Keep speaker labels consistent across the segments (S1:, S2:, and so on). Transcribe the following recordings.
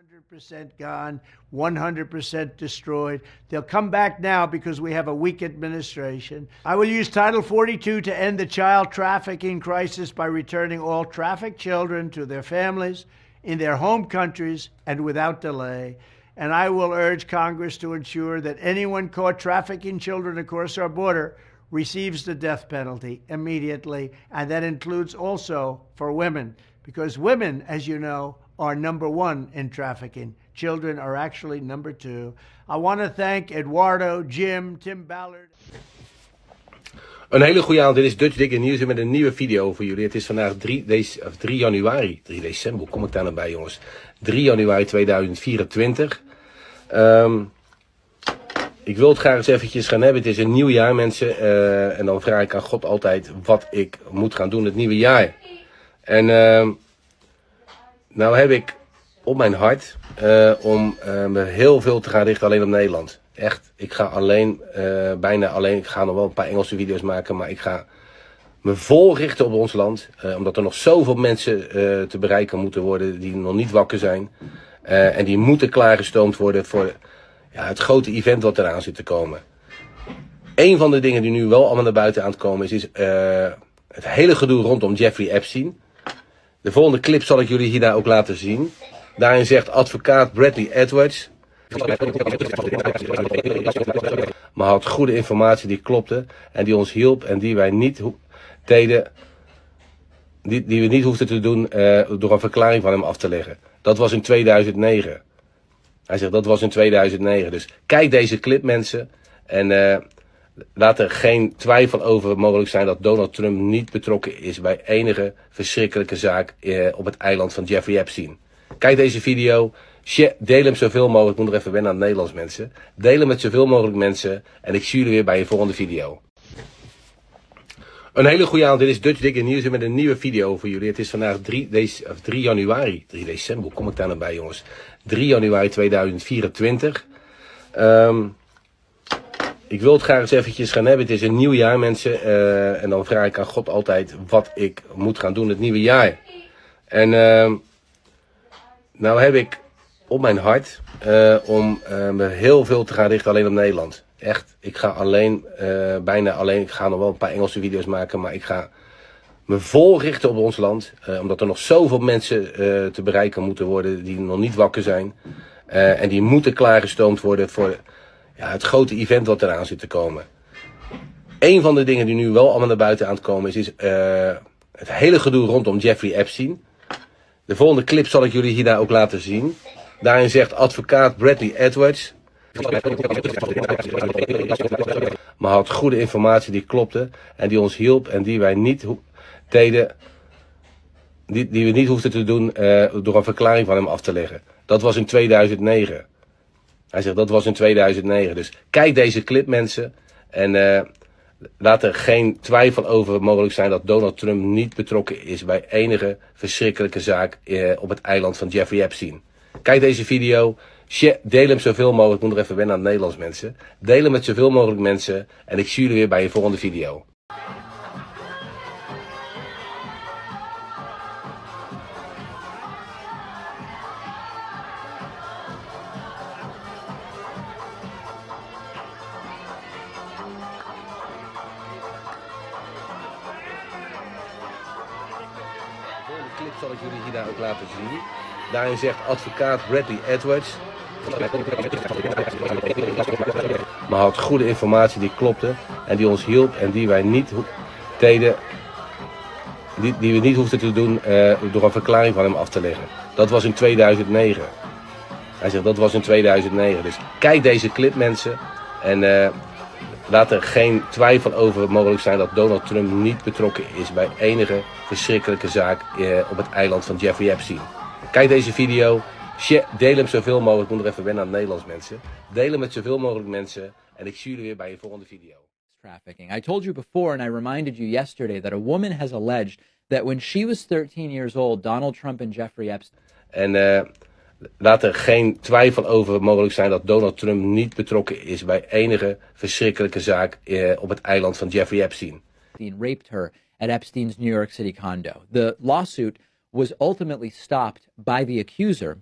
S1: 100% gone, 100% destroyed. They'll come back now because we have a weak administration. I will use Title 42 to end the child trafficking crisis by returning all trafficked children to their families in their home countries and without delay. And I will urge Congress to ensure that anyone caught trafficking children across our border receives the death penalty immediately. And that includes also for women, because women, as you know, are number one in trafficking. Children are actually number two. I want to thank Eduardo, Jim, Tim Ballard.
S2: Een hele goede avond, dit is Dutch Dick Nieuws met een nieuwe video voor jullie. Het is vandaag 3 januari, 3 december, hoe kom ik daar nou bij jongens? 3 januari 2024. Ik wil het graag eens eventjes gaan hebben. Het is een nieuw jaar mensen en dan vraag ik aan God altijd wat ik moet gaan doen het nieuwe jaar. En nou heb ik op mijn hart om me heel veel te gaan richten alleen op Nederland. Echt, ik ga alleen, bijna alleen, ik ga nog wel een paar Engelse video's maken, maar ik ga me vol richten op ons land. Omdat er nog zoveel mensen te bereiken moeten worden die nog niet wakker zijn. En die moeten klaargestoomd worden voor het grote event wat eraan zit te komen. Een van de dingen die nu wel allemaal naar buiten aan het komen is het hele gedoe rondom Jeffrey Epstein. De volgende clip zal ik jullie hierna ook laten zien. Daarin zegt advocaat Bradley Edwards, maar had goede informatie die klopte en die ons hielp en die wij niet deden, die we niet hoefden te doen door een verklaring van hem af te leggen. Dat was in 2009. Hij zegt dat was in 2009. Dus kijk deze clip mensen en laat er geen twijfel over mogelijk zijn dat Donald Trump niet betrokken is bij enige verschrikkelijke zaak op het eiland van Jeffrey Epstein. Kijk deze video, deel hem zoveel mogelijk, ik moet nog even wennen aan het Nederlands mensen. Deel hem met zoveel mogelijk mensen en ik zie jullie weer bij een volgende video. Een hele goede avond, dit is Dutch Dick Nieuws met een nieuwe video voor jullie. Het is vandaag 3 januari, 3 december, hoe kom ik daar nou bij jongens? 3 januari 2024. Ik wil het graag eens eventjes gaan hebben. Het is een nieuw jaar mensen en dan vraag ik aan God altijd wat ik moet gaan doen het nieuwe jaar. En nou heb ik op mijn hart om me heel veel te gaan richten alleen op Nederland. Echt, ik ga alleen, bijna alleen, ik ga nog wel een paar Engelse video's maken, maar ik ga me vol richten op ons land. Omdat er nog zoveel mensen te bereiken moeten worden die nog niet wakker zijn. En die moeten klaargestoomd worden voor het grote event wat eraan zit te komen. Een van de dingen die nu wel allemaal naar buiten aan het komen is het hele gedoe rondom Jeffrey Epstein. De volgende clip zal ik jullie hierna ook laten zien. Daarin zegt advocaat Bradley Edwards, maar had goede informatie die klopte en die ons hielp en die wij niet deden, die we niet hoefden te doen door een verklaring van hem af te leggen. Dat was in 2009. Hij zegt dat was in 2009. Dus kijk deze clip mensen en laat er geen twijfel over mogelijk zijn dat Donald Trump niet betrokken is bij enige verschrikkelijke zaak op het eiland van Jeffrey Epstein. Kijk deze video, deel hem zoveel mogelijk, ik moet nog even wennen aan het Nederlands mensen. Deel hem met zoveel mogelijk mensen en ik zie jullie weer bij een volgende video. De volgende clip zal ik jullie hierna ook laten zien. Daarin zegt advocaat Bradley Edwards, maar had goede informatie die klopte en die ons hielp en die wij niet deden, die we niet hoefden te doen door een verklaring van hem af te leggen. Dat was in 2009. Hij zegt dat was in 2009. Dus kijk deze clip mensen en laat er geen twijfel over mogelijk zijn dat Donald Trump niet betrokken is bij enige verschrikkelijke zaak op het eiland van Jeffrey Epstein. Kijk deze video, deel hem zoveel mogelijk, ik moet nog even wennen aan het Nederlands mensen. Deel hem met zoveel mogelijk mensen en ik zie jullie weer bij een volgende video.
S3: Trafficking. I told you before and I reminded you yesterday that a woman has alleged that when she was 13 years old, Donald Trump and Jeffrey Epstein...
S2: En laat er geen twijfel over mogelijk zijn dat Donald Trump niet betrokken is bij enige verschrikkelijke zaak op het eiland van Jeffrey Epstein.
S3: Raped her at Epstein's New York City condo. The lawsuit was ultimately stopped by the accuser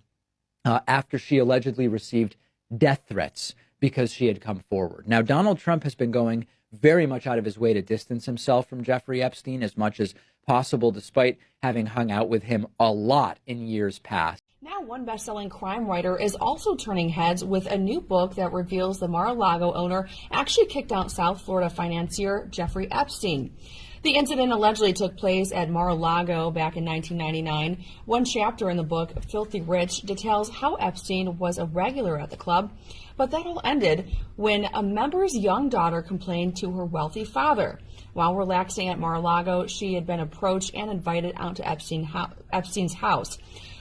S3: after she allegedly received death threats because she had come forward. Now, Donald Trump has been going very much out of his way to distance himself from Jeffrey Epstein as much as possible, despite having hung out with him a lot in years past.
S4: Now, one best-selling crime writer is also turning heads with a new book that reveals the Mar-a-Lago owner actually kicked out South Florida financier Jeffrey Epstein. The incident allegedly took place at Mar-a-Lago back in 1999. One chapter in the book, Filthy Rich, details how Epstein was a regular at the club, but that all ended when a member's young daughter complained to her wealthy father. While relaxing at Mar-a-Lago, she had been approached and invited out to Epstein's house.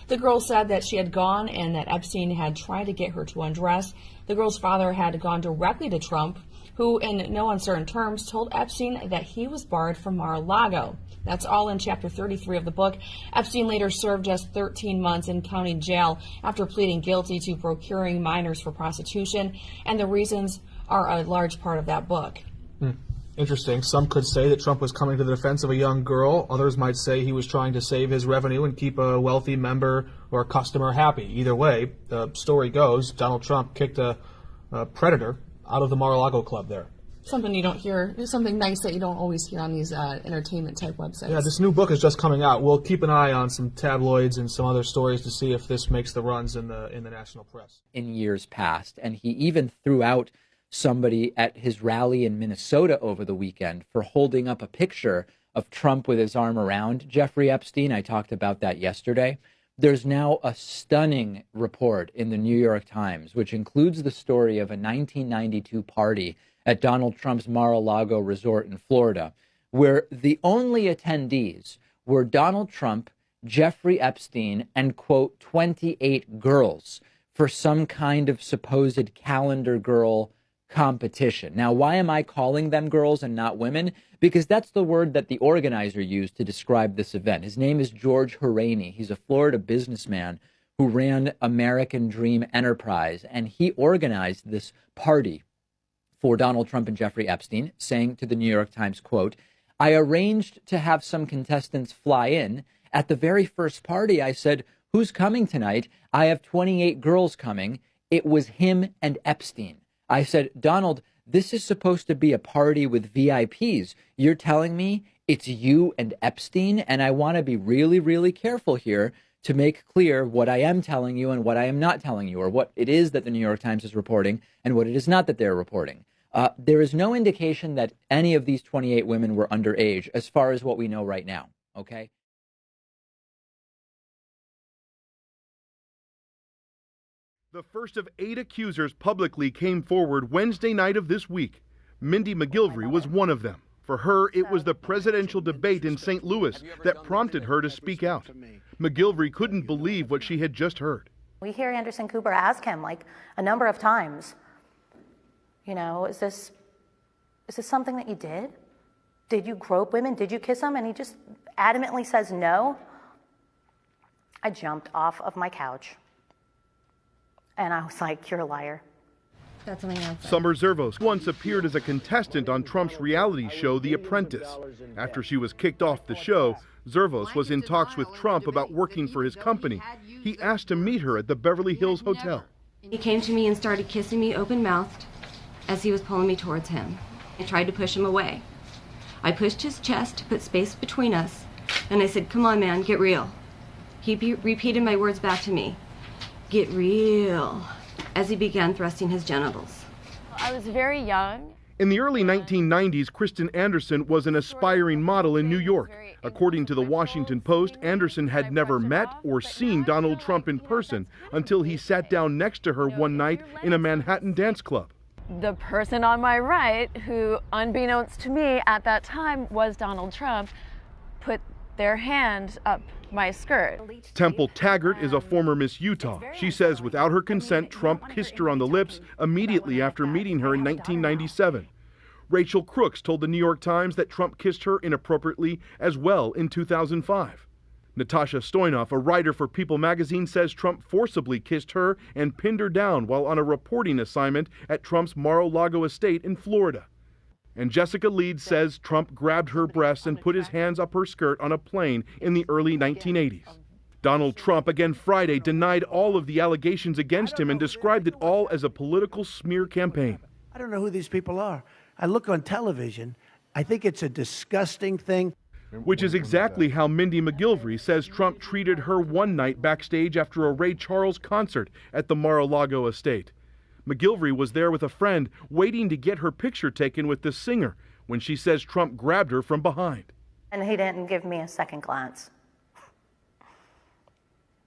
S4: The girl said that she had gone and that Epstein had tried to get her to undress. The girl's father had gone directly to Trump, who, in no uncertain terms, told Epstein that he was barred from Mar-a-Lago. That's all in Chapter 33 of the book. Epstein later served just 13 months in county jail after pleading guilty to procuring minors for prostitution, and the reasons are a large part of that book.
S5: Interesting. Some could say that Trump was coming to the defense of a young girl. Others might say he was trying to save his revenue and keep a wealthy member or customer happy. Either way, the story goes, Donald Trump kicked a predator out of the Mar-a-Lago club there.
S4: Something you don't hear, something nice that you don't always hear on these entertainment-type websites.
S5: Yeah, this new book is just coming out. We'll keep an eye on some tabloids and some other stories to see if this makes the runs in the national press.
S3: In years past, and he even threw out somebody at his rally in Minnesota over the weekend for holding up a picture of Trump with his arm around Jeffrey Epstein. I talked about that yesterday. There's now a stunning report in the New York Times, which includes the story of a 1992 party at Donald Trump's Mar-a-Lago resort in Florida, where the only attendees were Donald Trump, Jeffrey Epstein, and, quote, 28 girls for some kind of supposed calendar girl competition. Now, why am I calling them girls and not women? Because that's the word that the organizer used to describe this event. His name is George Horaney. He's a Florida businessman who ran American Dream Enterprise, and he organized this party for Donald Trump and Jeffrey Epstein, saying to the New York Times, quote, "I arranged to have some contestants fly in. At the very first party, I said, 'Who's coming tonight?' I have 28 girls coming. It was him and Epstein. I said, 'Donald, this is supposed to be a party with VIPs. You're telling me it's you and Epstein?' And I want to be really, really careful here to make clear what I am telling you and what I am not telling you, or what it is that the New York Times is reporting and what it is not that they're reporting. There is no indication that any of these 28 women were underage as far as what we know right now, okay?
S6: The first of 8 accusers publicly came forward Wednesday night of this week. Mindy McGilvery was one of them. For her, it was the presidential debate in St. Louis that prompted her to speak out. McGilvery couldn't believe what she had just heard.
S7: We hear Anderson Cooper ask him like a number of times, you know, is this something that you did? Did you grope women? Did you kiss them? And he just adamantly says no. I jumped off of my couch. And I was like, you're a liar.
S4: That's something else.
S6: Summer Zervos once appeared as a contestant on Trump's reality show, The Apprentice. After she was kicked off the show, Zervos was in talks with Trump about working for his company. He asked to meet her at the Beverly Hills Hotel.
S8: He came to me and started kissing me open-mouthed as he was pulling me towards him. I tried to push him away. I pushed his chest to put space between us, and I said, "Come on, man, get real." He repeated my words back to me, "Get real," as he began thrusting his genitals.
S9: I was very young.
S6: In the early 1990s, Kristen Anderson was an aspiring model in New York. According to the Washington Post, Anderson had never met or seen Donald Trump in person until he sat down next to her one night in a Manhattan dance club.
S9: The person on my right, who unbeknownst to me at that time was Donald Trump, put their hand up my skirt.
S6: Temple Taggart is a former Miss Utah. She says without her consent, Trump kissed her on the lips immediately after meeting her in 1997. Rachel Crooks told the New York Times that Trump kissed her inappropriately as well in 2005. Natasha Stoynoff, a writer for People magazine, says Trump forcibly kissed her and pinned her down while on a reporting assignment at Trump's Mar-a-Lago estate in Florida. And Jessica Leeds says Trump grabbed her breasts and put his hands up her skirt on a plane in the early 1980s. Donald Trump again Friday denied all of the allegations against him and described it all as a political smear campaign.
S1: I don't know who these people are. I look on television. I think it's a disgusting thing.
S6: Which is exactly how Mindy McGilvery says Trump treated her one night backstage after a Ray Charles concert at the Mar-a-Lago estate. McGilvery was there with a friend waiting to get her picture taken with the singer when she says Trump grabbed her from behind.
S7: And he didn't give me a second glance.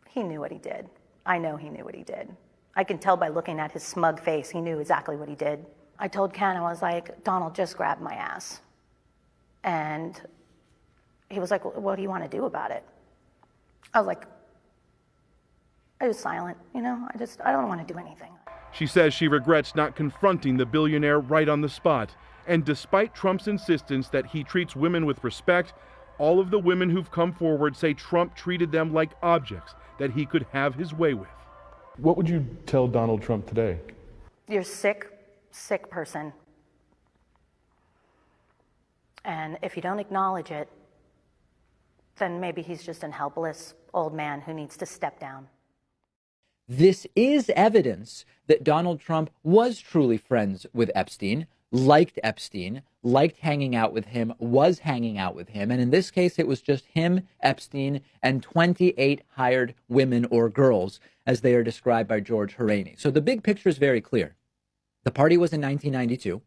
S7: He knew what he did. I know he knew what he did. I can tell by looking at his smug face, he knew exactly what he did. I told Ken, I was like, Donald just grabbed my ass. And he was like, well, what do you want to do about it? I was like, I was silent, you know, I don't want to do anything.
S6: She says she regrets not confronting the billionaire right on the spot. And despite Trump's insistence that he treats women with respect, all of the women who've come forward say Trump treated them like objects that he could have his way with.
S10: What would you tell Donald Trump today?
S7: You're a sick person. And if you don't acknowledge it, then maybe he's just a helpless old man who needs to step down.
S3: This is evidence that Donald Trump was truly friends with Epstein, liked hanging out with him, was hanging out with him. And in this case, it was just him, Epstein, and 28 hired women or girls, as they are described by George Horaney. So the big picture is very clear. The party was in 1992.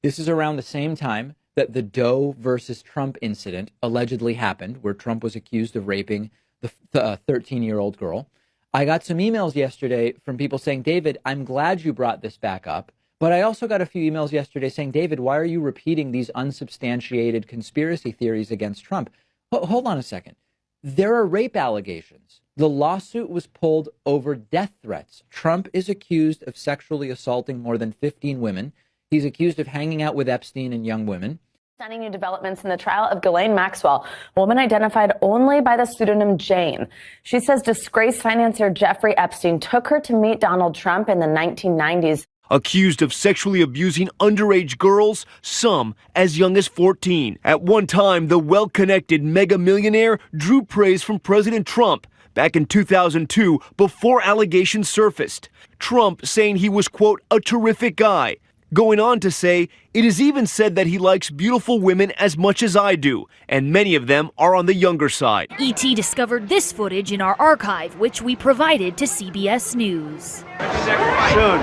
S3: This is around the same time that the Doe versus Trump incident allegedly happened, where Trump was accused of raping the 13-year-old girl. I got some emails yesterday from people saying, David, I'm glad you brought this back up. But I also got a few emails yesterday saying, David, why are you repeating these unsubstantiated conspiracy theories against Trump? Hold on a second. There are rape allegations. The lawsuit was pulled over death threats. Trump is accused of sexually assaulting more than 15 women. He's accused of hanging out with Epstein and young women.
S11: Stunning new developments in the trial of Ghislaine Maxwell, a woman identified only by the pseudonym Jane. She says disgraced financier Jeffrey Epstein took her to meet Donald Trump in the 1990s.
S12: Accused of sexually abusing underage girls, some as young as 14. At one time, the well-connected mega millionaire drew praise from President Trump back in 2002 before allegations surfaced. Trump saying he was, quote, a terrific guy. Going on to say, it is even said that he likes beautiful women as much as I do, and many of them are on the younger side.
S13: ET discovered this footage in our archive, which we provided to CBS News.
S1: Soon,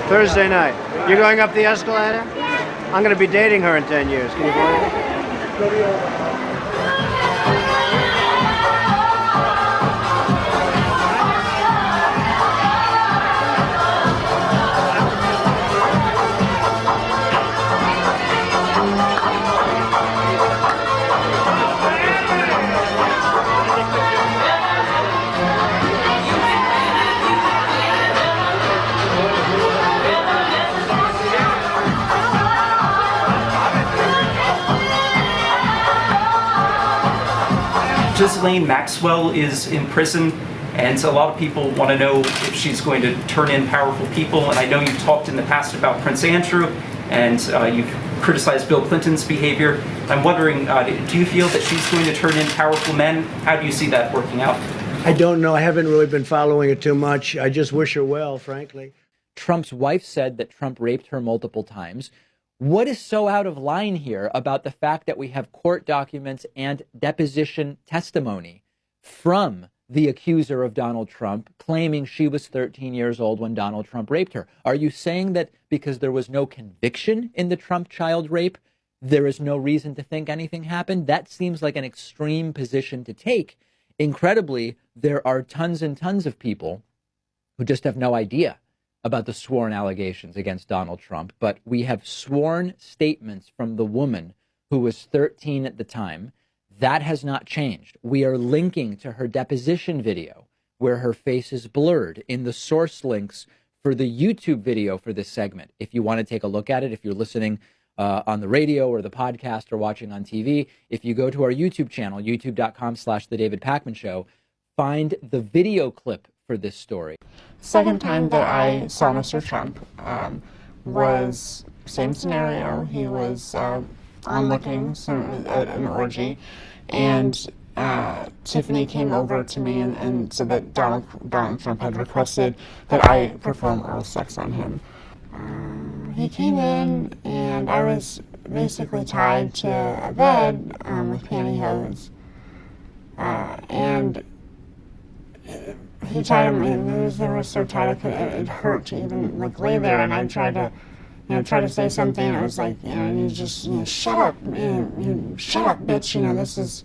S1: Thursday night. You're going up the escalator? I'm going to be dating her in 10 years. Can you believe it?
S14: Ghislaine Maxwell is in prison, and so a lot of people want to know if she's going to turn in powerful people. And I know you've talked in the past about Prince Andrew, and you've criticized Bill Clinton's behavior. I'm wondering, do you feel that she's going to turn in powerful men? How do you see that working out?
S1: I don't know. I haven't really been following it too much. I just wish her well, frankly.
S3: Trump's wife said that Trump raped her multiple times. What is so out of line here about the fact that we have court documents and deposition testimony from the accuser of Donald Trump claiming she was 13 years old when Donald Trump raped her? Are you saying that because there was no conviction in the Trump child rape, there is no reason to think anything happened? That seems like an extreme position to take. Incredibly, there are tons and tons of people who just have no idea about the sworn allegations against Donald Trump, but we have sworn statements from the woman who was 13 at the time. That has not changed. We are linking to her deposition video where her face is blurred in the source links for the YouTube video for this segment. If you want to take a look at it, if you're listening on the radio or the podcast or watching on TV, if you go to our YouTube channel, youtube.com/The David Pakman Show, find the video clip for this story.
S15: Second time that I saw Mr. Trump was same scenario. He was onlooking an orgy, and Tiffany came over to me and said that Donald Trump had requested that I perform oral sex on him. He came in and I was basically tied to a bed with pantyhose. And he tied him, they were so tight it hurt to even like lay there, and I tried to say something, and it was like, you just, shut up, shut up, bitch, this is,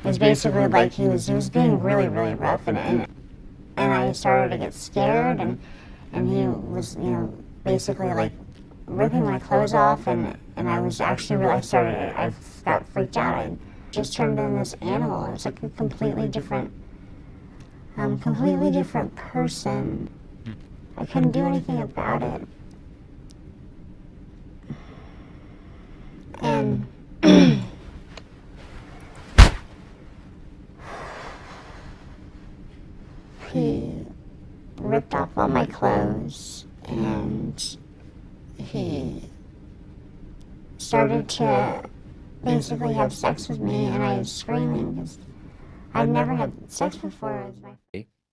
S15: it was basically like he was being really, really rough, and I started to get scared, and he was, basically like ripping my clothes off, and I was actually I got freaked out. I just turned into this animal. It was like a completely different person. I couldn't do anything about it. And he ripped off all my clothes, and he started to basically have sex with me, and I was screaming because I'd never had sex before.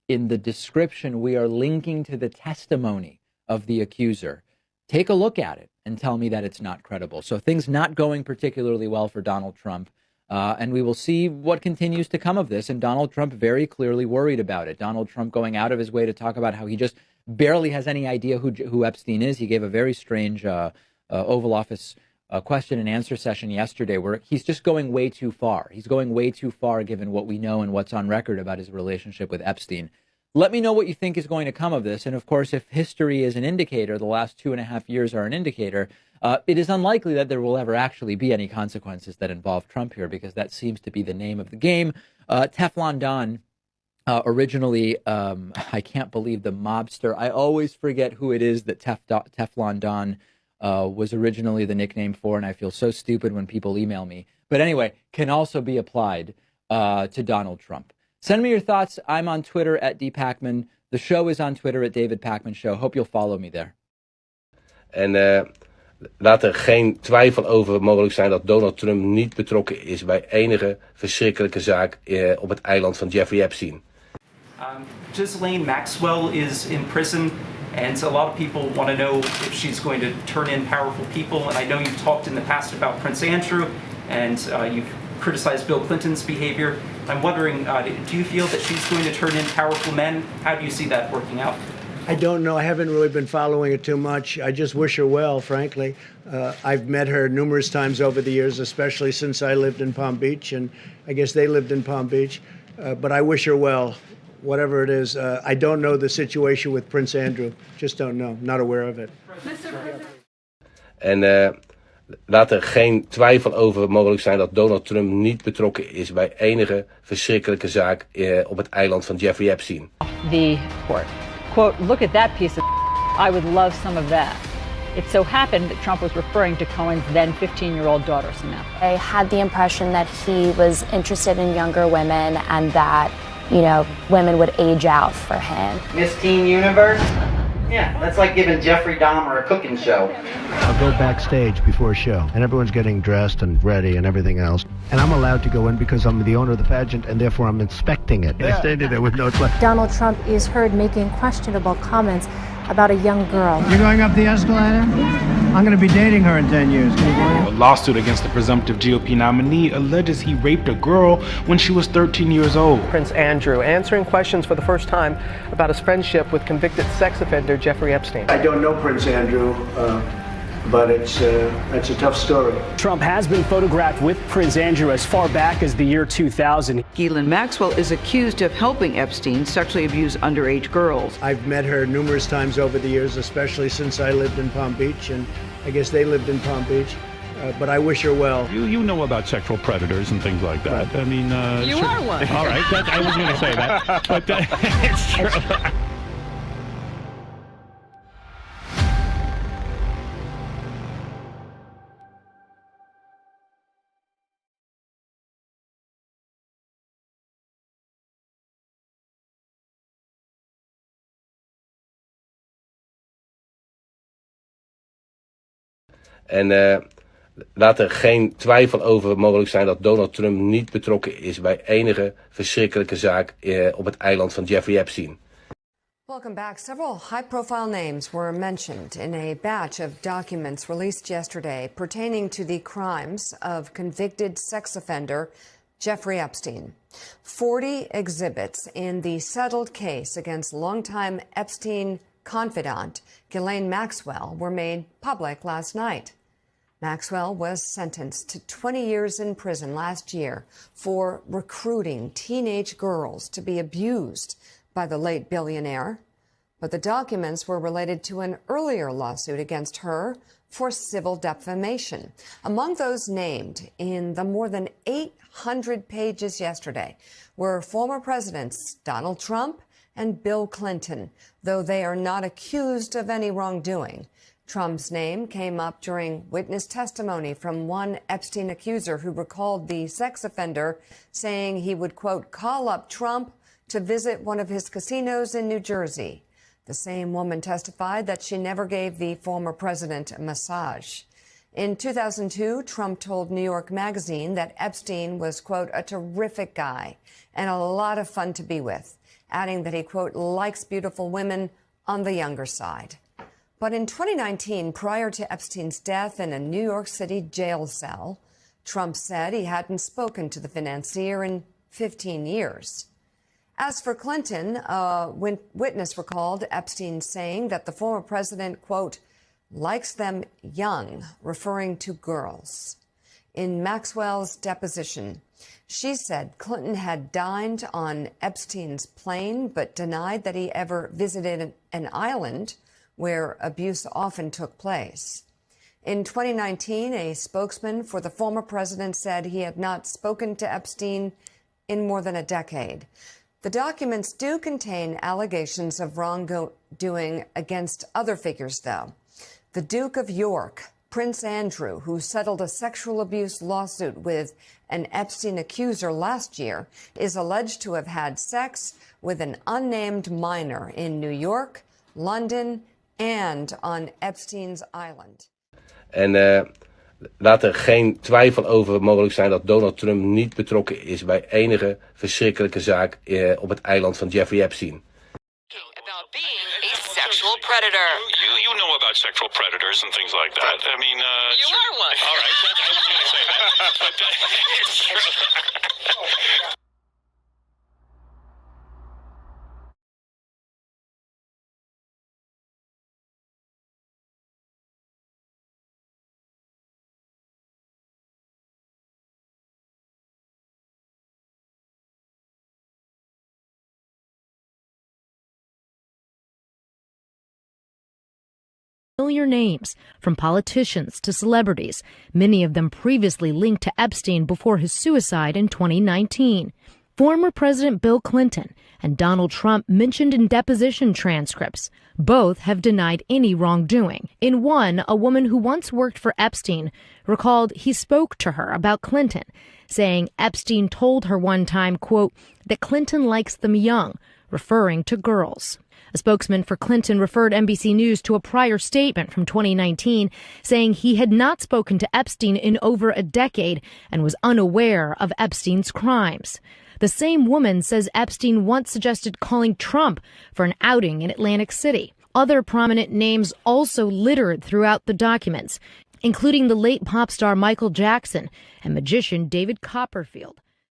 S3: In the description, we are linking to the testimony of the accuser. Take a look at it and tell me that it's not credible. So things not going particularly well for Donald Trump. And we will see what continues to come of this. And Donald Trump very clearly worried about it. Donald Trump going out of his way to talk about how he just barely has any idea who Epstein is. He gave a very strange Oval Office question and answer session yesterday where he's just going way too far. He's going way too far given what we know and what's on record about his relationship with Epstein. Let me know what you think is going to come of this. And of course, if history is an indicator, the last 2.5 years are an indicator, it is unlikely that there will ever actually be any consequences that involve Trump here, because that seems to be the name of the game. Teflon Don, originally, I can't believe the mobster. I always forget who it is that Teflon Don was originally the nickname for, and I feel so stupid when people email me. But anyway, can also be applied to Donald Trump. Send me your thoughts. I'm on Twitter at @dpacman. The show is on Twitter at David Pacman Show. Hope you'll follow me there.
S2: En laat er geen twijfel over mogelijk zijn dat Donald Trump niet betrokken is bij enige verschrikkelijke zaak op het eiland van Jeffrey Epstein.
S14: Ghislaine Maxwell is in prison, and a lot of people want to know if she's going to turn in powerful people. And I know you've talked in the past about Prince Andrew, and you've criticized Bill Clinton's behavior. I'm wondering, do you feel that she's going to turn in powerful men? How do you see that working out?
S1: I don't know. I haven't really been following it too much. I just wish her well, frankly. I've met her numerous times over the years, especially since I lived in Palm Beach, and I guess they lived in Palm Beach. But I wish her well, whatever it is. I don't know the situation with Prince Andrew. Just don't know. Not aware of it.
S2: En laat er geen twijfel over mogelijk zijn dat Donald Trump niet betrokken is bij enige verschrikkelijke zaak op het eiland van Jeffrey Epstein.
S16: The court. Quote, look at that piece of I would love some of that. It so happened that Trump was referring to Cohen's then 15-year-old daughter, Samantha.
S7: I had the impression that he was interested in younger women and that, women would age out for him.
S17: Miss Teen Universe? Yeah, that's like giving Jeffrey Dahmer a cooking show.
S1: I'll go backstage before a show, and everyone's getting dressed and ready and everything else. And I'm allowed to go in because I'm the owner of the pageant, and therefore I'm inspecting it. I stand in there with no sweat.
S18: Donald Trump is heard making questionable comments about a young girl.
S1: You're going up the escalator? I'm going to be dating her in 10 years.
S19: A lawsuit against the presumptive GOP nominee alleges he raped a girl when she was 13 years old.
S20: Prince Andrew answering questions for the first time about his friendship with convicted sex offender Jeffrey Epstein.
S1: I don't know Prince Andrew, but it's a tough story.
S21: Trump has been photographed with Prince Andrew as far back as the year 2000.
S22: Ghislaine Maxwell is accused of helping Epstein sexually abuse underage girls.
S1: I've met her numerous times over the years, especially since I lived in Palm Beach, and I guess they lived in Palm Beach. But I wish her well.
S23: You know about sexual predators and things like that. I mean,
S22: you are one.
S23: All right, I was going to say that, but it's true.
S2: En Laat er geen twijfel over mogelijk zijn dat Donald Trump niet betrokken is bij enige verschrikkelijke zaak op het eiland van Jeffrey Epstein.
S4: Welcome back. Several high-profile names were mentioned in a batch of documents released yesterday pertaining to the crimes of convicted sex offender Jeffrey Epstein. 40 exhibits in the settled case against longtime Epstein confidant Ghislaine Maxwell were made public last night. Maxwell was sentenced to 20 years in prison last year for recruiting teenage girls to be abused by the late billionaire. But the documents were related to an earlier lawsuit against her for civil defamation. Among those named in the more than 800 pages yesterday were former presidents Donald Trump and Bill Clinton, though they are not accused of any wrongdoing. Trump's name came up during witness testimony from one Epstein accuser who recalled the sex offender saying he would, quote, call up Trump to visit one of his casinos in New Jersey. The same woman testified that she never gave the former president a massage. In 2002, Trump told New York Magazine that Epstein was, quote, a terrific guy and a lot of fun to be with, adding that he, quote, likes beautiful women on the younger side. But in 2019, prior to Epstein's death in a New York City jail cell, Trump said he hadn't spoken to the financier in 15 years. As for Clinton, a witness recalled Epstein saying that the former president, quote, likes them young, referring to girls. In Maxwell's deposition, she said Clinton had dined on Epstein's plane, but denied that he ever visited an island where abuse often took place. In 2019, a spokesman for the former president said he had not spoken to Epstein in more than a decade. The documents do contain allegations of wrongdoing against other figures, though. The Duke of York, Prince Andrew, who settled a sexual abuse lawsuit with an Epstein accuser last year, is alleged to have had sex with an unnamed minor in New York, London, and on Epstein's Island.
S2: En laat er geen twijfel over mogelijk zijn dat Donald Trump niet betrokken is bij enige verschrikkelijke zaak op het eiland van Jeffrey Epstein.
S5: About being a sexual predator.
S8: You know about sexual predators and things like that. I mean,
S5: you are one.
S8: All right, I was going to say that, but it's true.
S24: Familiar names, from politicians to celebrities, many of them previously linked to Epstein before his suicide in 2019. Former President Bill Clinton and Donald Trump mentioned in deposition transcripts. Both have denied any wrongdoing. In one, a woman who once worked for Epstein recalled he spoke to her about Clinton, saying Epstein told her one time, quote, that Clinton likes them young, referring to girls. A spokesman for Clinton referred NBC News to a prior statement from 2019 saying he had not spoken to Epstein in over a decade and was unaware of Epstein's crimes. The same woman says Epstein once suggested calling Trump for an outing in Atlantic City. Other prominent names also littered throughout the documents, including the late pop star Michael Jackson and magician David Copperfield.